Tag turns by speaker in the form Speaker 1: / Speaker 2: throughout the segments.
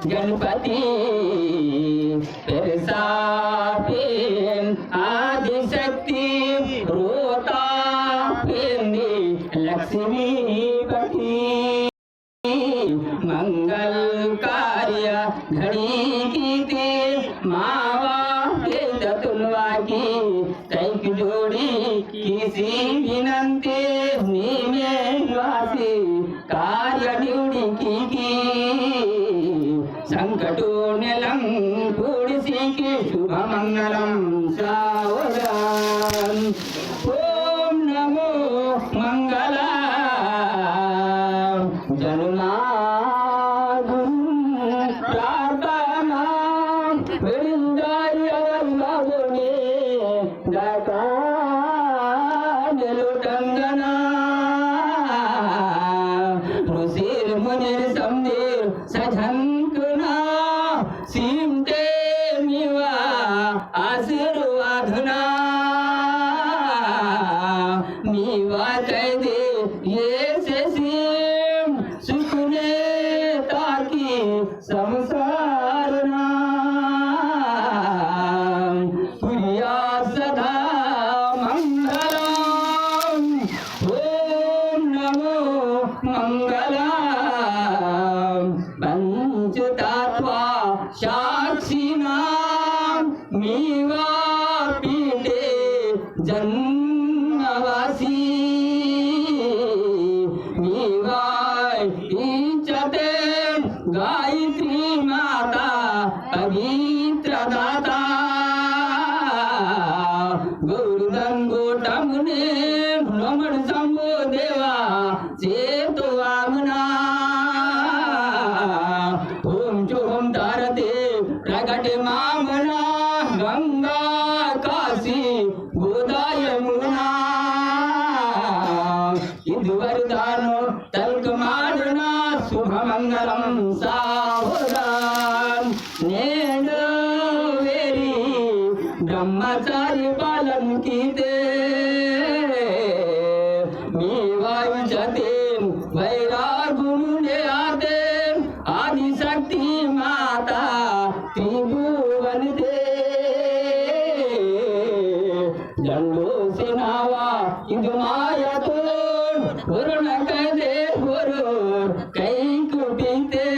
Speaker 1: गणपति आदिशक्ति रोता लक्ष्मीपति मंगल कार्य घड़ी की मावा के दतुलवा की कैक जोड़ी किसी विनंती निवासी कार्य ड्यूटी की संकटों पुड़सी की शुभ मंगलम सावधान ओम नमो मंगला जन्मा प्रार्थना टंगना ऋषिर मुनिर समदीर सझंकना सीमते मिवा आशीर्वादना मिवा कह दे ये से सीम सुखने ताकि संसारना प्रिया सदा मंगलम ओम नमो मंगलम पंचतत्वा साक्षी नाम मीवा पीठे जन्मवासी मीवा इच्छते गायत्री माता पवित्र दाता गुरुदन गोटमुने भ्रमण शंभो देवा चेतो वामना ओम चोम तारते प्रकट मामना गंगा काशी गोदा यमुना इंदुवरदानो तल्क माडना शुभ मंगलम सावधान नेंडो वेरी ब्रह्मचारी पालन कीते वैरागुणे आते आदिशक्ति माता त्रिभुवन दे जंडो से नावा इंदु माया तो वरुण कह दे गुरु कई कुटीते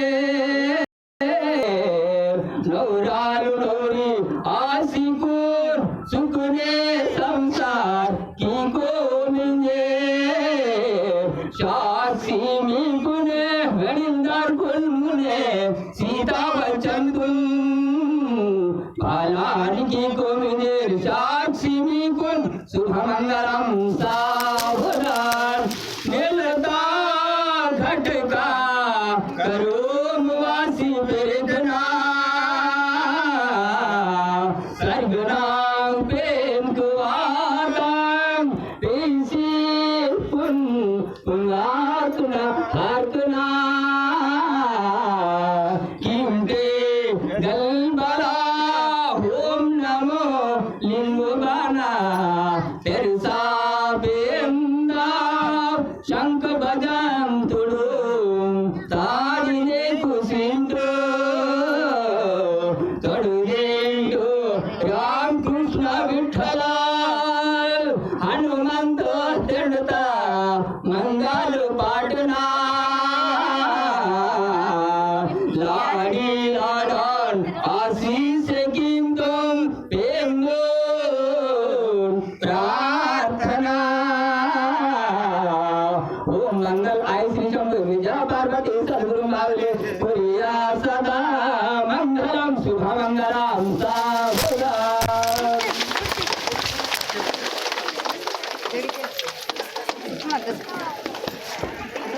Speaker 1: नौरालु नौरी आशिकुर सुखने संसार की को मिले साक्षी मी गुने वरिंदर गुण मुने सीता बच्चन गुण पालान की को मिले साक्षी मी गुण शुभ मंगलम सावधान मिलता घटका करोम वासी वेदना सर्गनाम प्रेम कुआताम पेशी पुनातुना हारतुना किमते गलबला ओम नमो लिंगुबाना तेरसा बेमदा शंख भजन तुडु तारिने कुसिंद्र तडुरेंडु राम कृष्ण विठ्ठला हनुमंत तेडता मंगल पाटना लाडी लाडन आशीष किम तुम प्रेम प्रार्थना ओम मंगल आई श्री शंभु विजय पार्वती सद्गुरु मावले प्रिया सदा